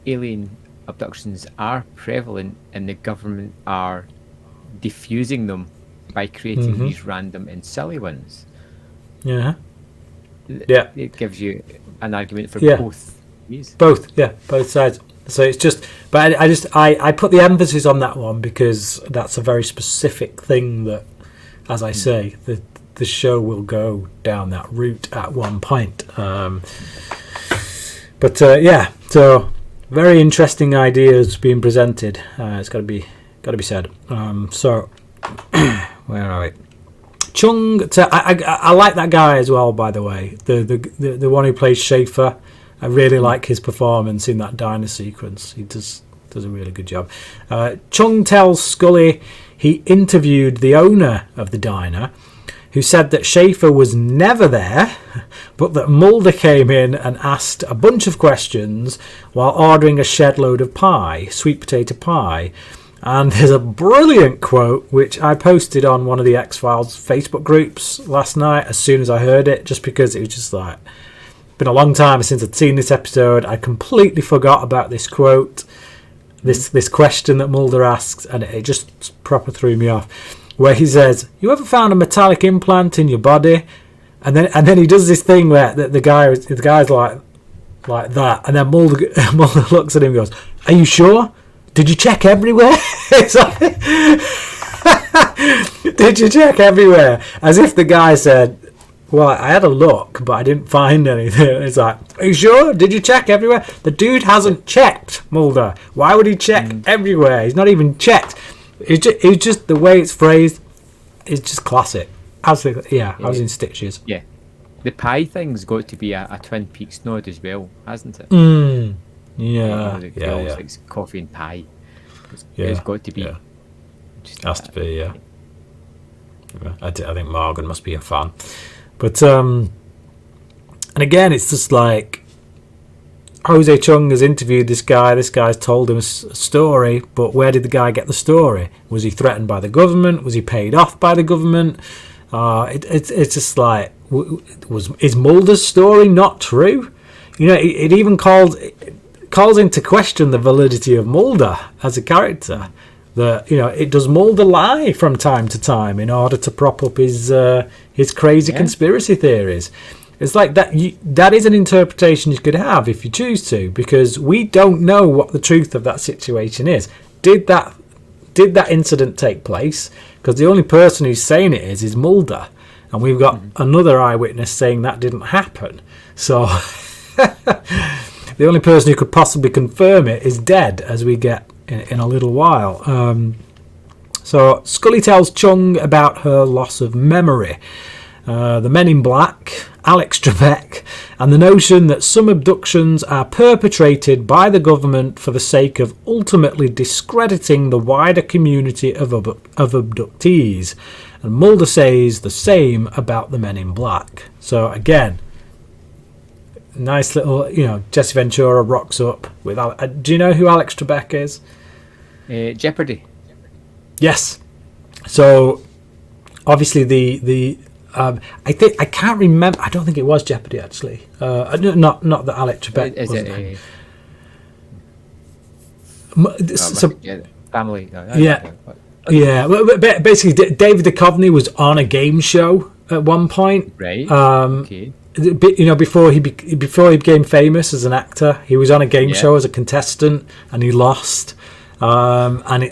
alien abductions are prevalent and the government are diffusing them by creating these random and silly ones. Yeah. It gives you an argument for both views. Both sides. So it's just, but I put the emphasis on that one because that's a very specific thing that, as I say, the show will go down that route at one point. So very interesting ideas being presented. It's got to be said. So where are we? Chung, I like that guy as well. By the way, the one who plays Schaefer. I really like his performance in that diner sequence. He does a really good job. Chung tells Scully he interviewed the owner of the diner, who said that Schaefer was never there, but that Mulder came in and asked a bunch of questions while ordering a shed load of pie, sweet potato pie. And there's a brilliant quote, which I posted on one of the X-Files Facebook groups last night as soon as I heard it, just because it was just like, been a long time since I'd seen this episode. I completely forgot about this quote, this question that Mulder asks, and it just proper threw me off. Where he says, "You ever found a metallic implant in your body?" And then he does this thing where the guy's like that, and then Mulder looks at him and goes, "Are you sure? Did you check everywhere?" It's like, did you check everywhere? As if the guy said, "Well, I had a look, but I didn't find anything." It's like, "Are you sure? Did you check everywhere?" The dude hasn't checked, Mulder. Why would he check everywhere? He's not even checked. It's just the way it's phrased is just classic. Absolutely, I was in stitches. Yeah. The pie thing's got to be a Twin Peaks nod as well, hasn't it? Yeah. Like coffee and pie. It's got to be. Has to be, yeah. I think Morgan must be a fan. But and again, it's just like Jose Chung has interviewed this guy. This guy's told him a story, but where did the guy get the story? Was he threatened by the government? Was he paid off by the government? It's just like, is Mulder's story not true? You know, it even calls into question the validity of Mulder as a character. That, you know, it does Mulder lie from time to time in order to prop up his crazy conspiracy theories. It's like that is an interpretation you could have if you choose to, because we don't know what the truth of that situation is. Did that incident take place? Because the only person who's saying it is Mulder, and we've got another eyewitness saying that didn't happen. So the only person who could possibly confirm it is dead, as we get in a little while. So Scully tells Chung about her loss of memory, the Men in Black, Alex Trebek, and the notion that some abductions are perpetrated by the government for the sake of ultimately discrediting the wider community of abductees. And Mulder says the same about the Men in Black. So again, nice little, you know, Jesse Ventura rocks up with do you know who Alex Trebek is? Jeopardy. Yes. So obviously the I can't remember. I don't think it was Jeopardy actually. Not that Alex Trebek Is wasn't. Family. Yeah. Well, basically, David Duchovny was on a game show at one point. Right. Okay. You know, before he became famous as an actor, he was on a game show as a contestant, and he lost. And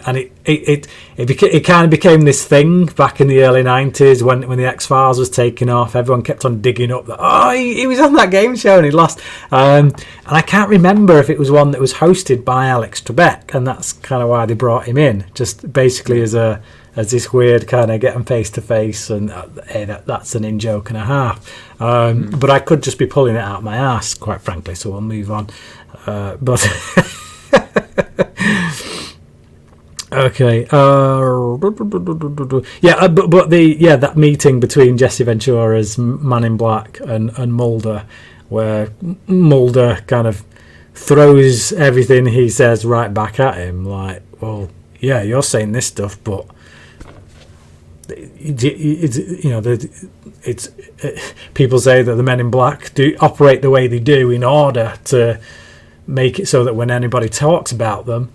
it kind of became this thing back in the early 90s when the X-Files was taking off. Everyone kept on digging up that he was on that game show and he lost. And I can't remember if it was one that was hosted by Alex Trebek, and that's kind of why they brought him in, just basically as this weird kind of get them face to face, and hey, that's an in-joke and a half. But I could just be pulling it out my ass, quite frankly, so we'll move on. But okay. That meeting between Jesse Ventura's Man in Black and Mulder, where Mulder kind of throws everything he says right back at him, like, well, yeah, you're saying this stuff, but it's people say that the Men in Black do operate the way they do in order to make it so that when anybody talks about them,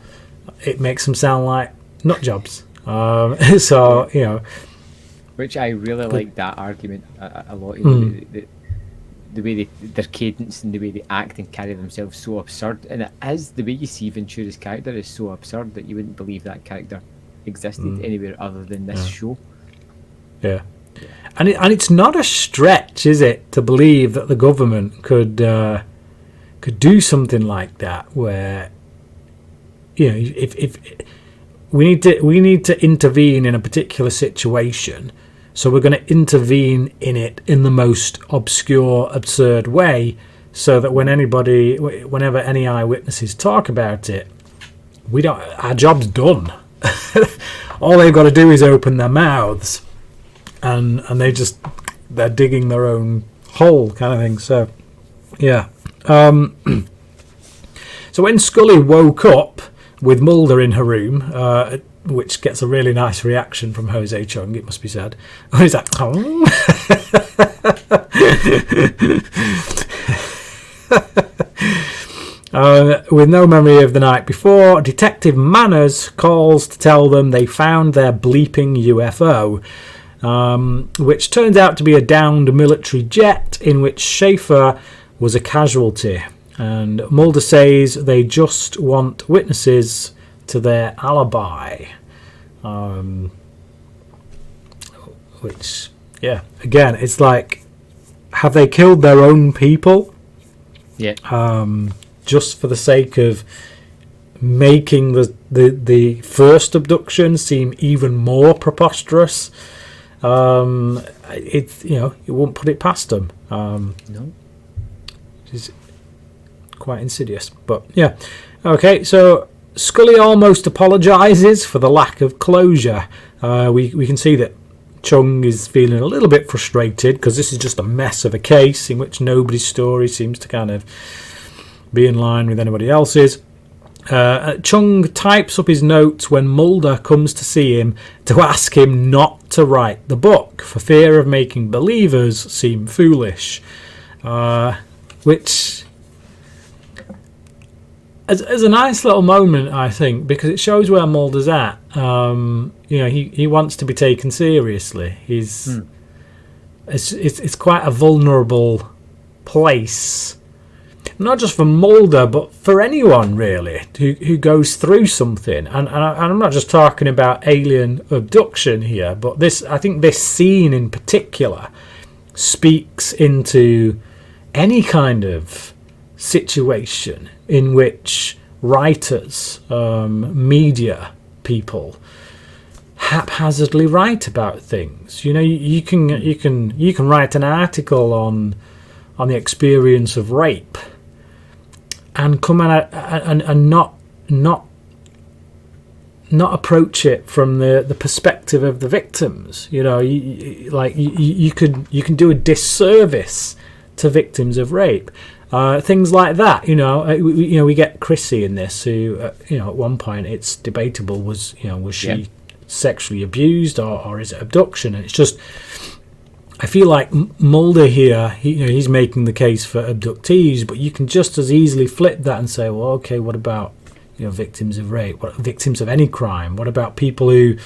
it makes them sound like nut jobs. So, you know, which I really like that argument a lot. The way their cadence and the way they act and carry themselves so absurd, and it is the way you see Ventura's character is so absurd that you wouldn't believe that character existed anywhere other than this show. Yeah. And it's not a stretch, is it, to believe that the government could do something like that, where, you know, if we need to intervene in a particular situation, so we're going to intervene in it in the most obscure, absurd way, so that whenever any eyewitnesses talk about it, our job's done. All they've got to do is open their mouths, and they're digging their own hole, kind of thing. So, yeah. So when Scully woke up with Mulder in her room, which gets a really nice reaction from Jose Chung, it must be said. He's like, oh. With no memory of the night before, Detective Manners calls to tell them they found their bleeping UFO, which turns out to be a downed military jet in which Schaefer was a casualty. And Mulder says they just want witnesses to their alibi. Which, yeah, again, it's like, have they killed their own people? Yeah. Just for the sake of making the first abduction seem even more preposterous? It won't put it past them. No. It's quite insidious, but yeah. Okay, so Scully almost apologises for the lack of closure. We can see that Chung is feeling a little bit frustrated because this is just a mess of a case in which nobody's story seems to kind of be in line with anybody else's. Chung types up his notes when Mulder comes to see him to ask him not to write the book for fear of making believers seem foolish, which is a nice little moment, I think, because it shows where Mulder's at. He wants to be taken seriously. It's quite a vulnerable place. Not just for Mulder, but for anyone really who goes through something. And I'm not just talking about alien abduction here, but I think this scene in particular speaks into any kind of situation in which writers, media people, haphazardly write about things. You can write an article on the experience of rape and come at and not approach it from the perspective of the victims. You can do a disservice to victims of rape. Things like that. We get Chrissy in this, who at one point it's debatable was she sexually abused or is it abduction? And it's just, I feel like Mulder here, he's making the case for abductees, but you can just as easily flip that and say, well, okay, what about victims of rape? What victims of any crime? What about people who,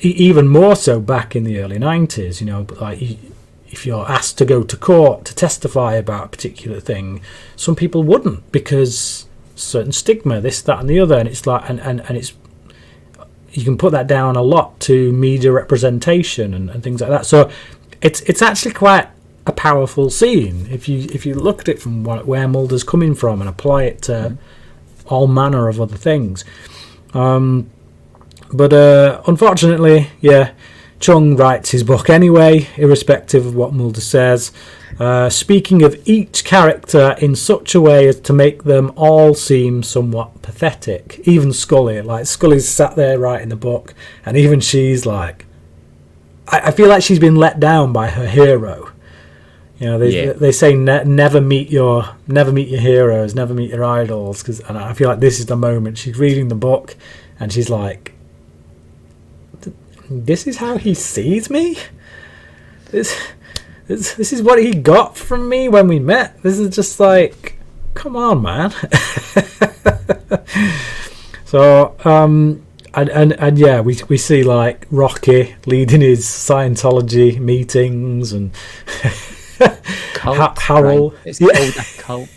even more so back in the early 90s? If you're asked to go to court to testify about a particular thing, some people wouldn't because certain stigma, this, that, and the other, and it's like, and it's. You can put that down a lot to media representation and things like that. So it's actually quite a powerful scene if you look at it from where Mulder's coming from and apply it to all manner of other things. But unfortunately, Chung writes his book anyway, irrespective of what Mulder says, speaking of each character in such a way as to make them all seem somewhat pathetic. Even Scully, Scully's sat there writing the book, and even she's like, I feel like she's been let down by her hero. They say never meet your heroes, never meet your idols, and I feel like this is the moment she's reading the book, and she's like, this is how he sees me? This is what he got from me when we met. This is just like, come on, man. So, we see like Rocky leading his Scientology meetings and cult, Harold. right? It's called a cult.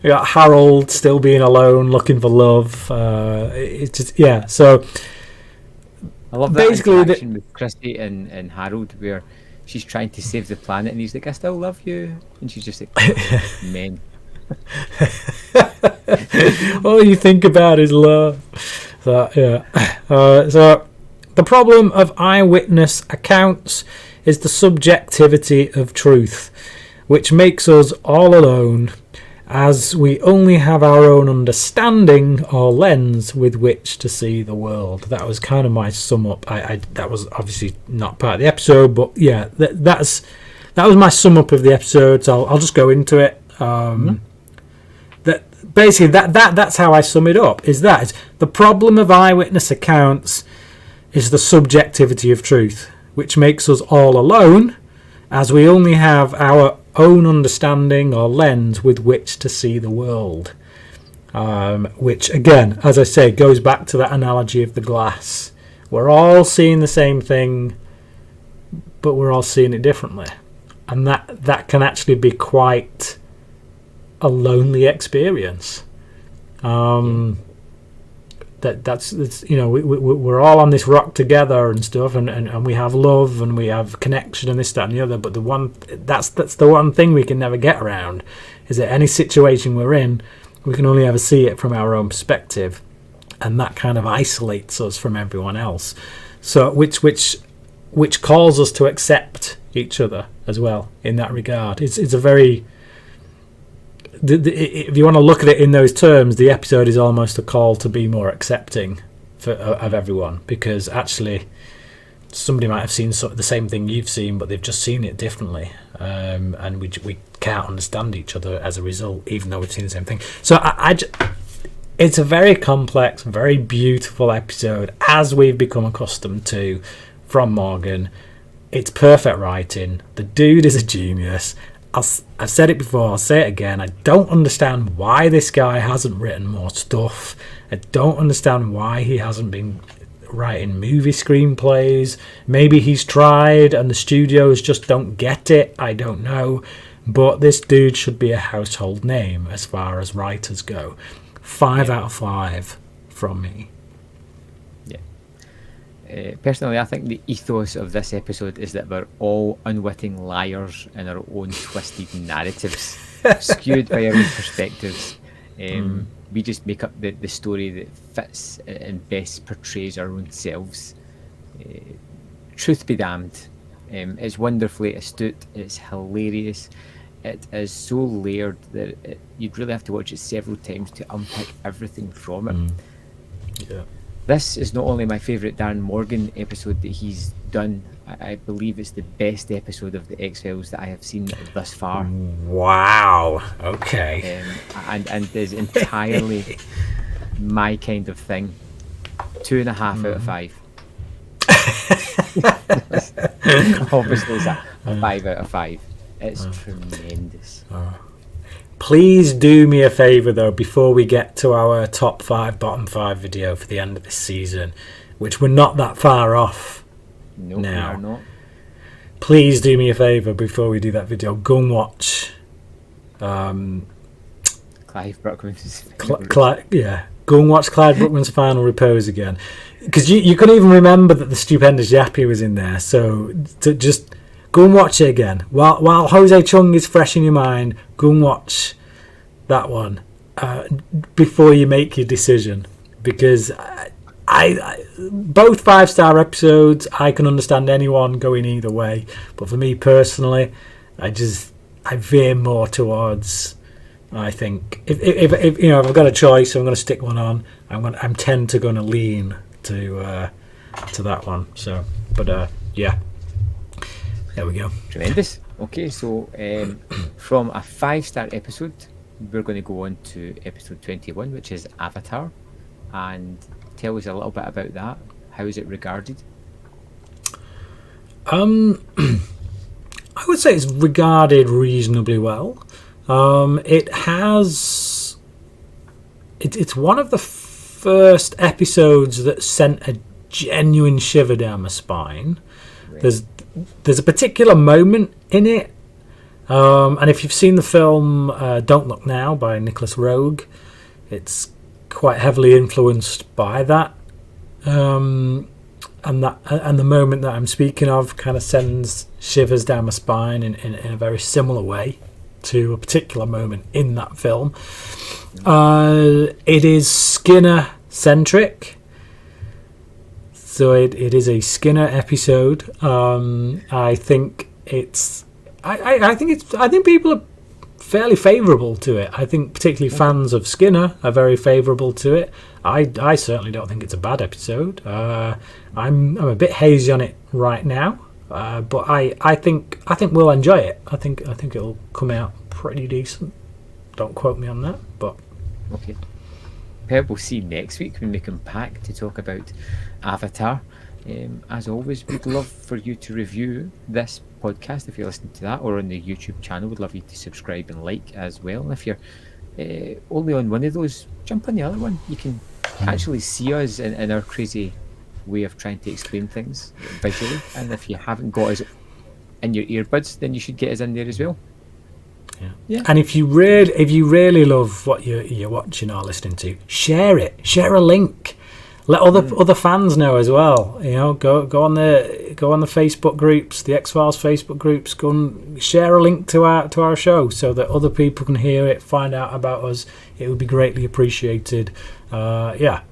We got Harold still being alone, looking for love. It's just So I love that interaction with Christy and Harold, where she's trying to save the planet, and he's like, "I still love you," and she's just like, "Men." All you think about is love. So so the problem of eyewitness accounts is the subjectivity of truth, which makes us all alone, as we only have our own understanding or lens with which to see the world. That was kind of my sum up. That was obviously not part of the episode, but yeah, that was my sum up of the episode. So I'll just go into it. That basically that's how I sum it up. Is the problem of eyewitness accounts is the subjectivity of truth, which makes us all alone, as we only have our own understanding or lens with which to see the world, which again, as I say, goes back to that analogy of the glass. We're all seeing the same thing, but we're all seeing it differently, and that can actually be quite a lonely experience. That's we're all on this rock together and stuff, and we have love and we have connection and this, that, and the other. But that's the one thing we can never get around, is that any situation we're in, we can only ever see it from our own perspective, and that kind of isolates us from everyone else. So which calls us to accept each other as well in that regard. It's a very if you want to look at it in those terms, the episode is almost a call to be more accepting of everyone, because actually somebody might have seen the same thing you've seen, but they've just seen it differently, and we can't understand each other as a result, even though we've seen the same thing. So it's a very complex, very beautiful episode, as we've become accustomed to from Morgan. It's perfect writing. The dude is a genius. I've said it before, I'll say it again. I don't understand why this guy hasn't written more stuff. I don't understand why he hasn't been writing movie screenplays. Maybe he's tried and the studios just don't get it. I don't know. But this dude should be a household name as far as writers go. 5 out of 5 from me. Personally, I think the ethos of this episode is that we're all unwitting liars in our own twisted narratives, skewed by our own perspectives. We just make up the story that fits and best portrays our own selves. Truth be damned, it's wonderfully astute, it's hilarious, it is so layered that you'd really have to watch it several times to unpick everything from it. Yeah. This is not only my favourite Darren Morgan episode that he's done, I believe it's the best episode of the X-Files that I have seen thus far. Wow. Okay. And is entirely my kind of thing. 2.5 out of 5. Obviously it's a 5 out of 5. It's tremendous. Please do me a favour though, before we get to our top 5, bottom 5 video for the end of this season, which we're not that far off No, now. we are not. Please do me a favour before we do that video. Go and watch Clive Bruckman's go and watch Clive Bruckman's Final Repose again, because you couldn't even remember that the Stupendous Yappy was in there. So to just go and watch it again while Jose Chung is fresh in your mind. Go and watch that one before you make your decision, because I both 5-star episodes. I can understand anyone going either way, but for me personally, I veer more towards. I think if you know, if I've got a choice, I'm going to stick one on. I'm tend to going to lean to that one. So, but yeah, there we go. Tremendous. Okay, so from a 5-star episode, we're going to go on to episode 21, which is Avatar, and tell us a little bit about that. How is it regarded? I would say it's regarded reasonably well. It's one of the first episodes that sent a genuine shiver down my spine. Right. There's a particular moment in it, and if you've seen the film Don't Look Now by Nicholas Roeg, it's quite heavily influenced by that. And the moment that I'm speaking of kind of sends shivers down my spine in a very similar way to a particular moment in that film. It is Skinner centric, so it is a Skinner episode. I think people are fairly favourable to it. I think particularly fans of Skinner are very favourable to it. I certainly don't think it's a bad episode. I'm a bit hazy on it right now, but I think we'll enjoy it. I think it'll come out pretty decent. Don't quote me on that, but okay. Perhaps we'll see next week when we come back to talk about Avatar. As always, we'd love for you to review this podcast if you're listening to that, or on the YouTube channel. We'd love you to subscribe and like as well. And if you're only on one of those, jump on the other one. You can actually see us in our crazy way of trying to explain things visually. And if you haven't got us in your earbuds, then you should get us in there as well. Yeah. And if you really love what you're watching or listening to, share it. Share a link. Let other fans know as well. You know, go on the Facebook groups, the X-Files Facebook groups. Go and share a link to our show so that other people can hear it, find out about us. It would be greatly appreciated. But hang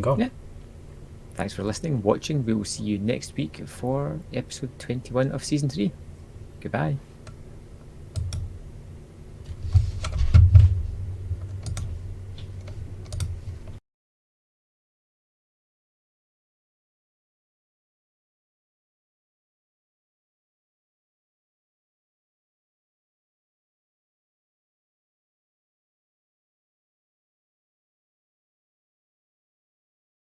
on. Yeah. Thanks for listening, watching. We will see you next week for episode 21 of season 3. Goodbye.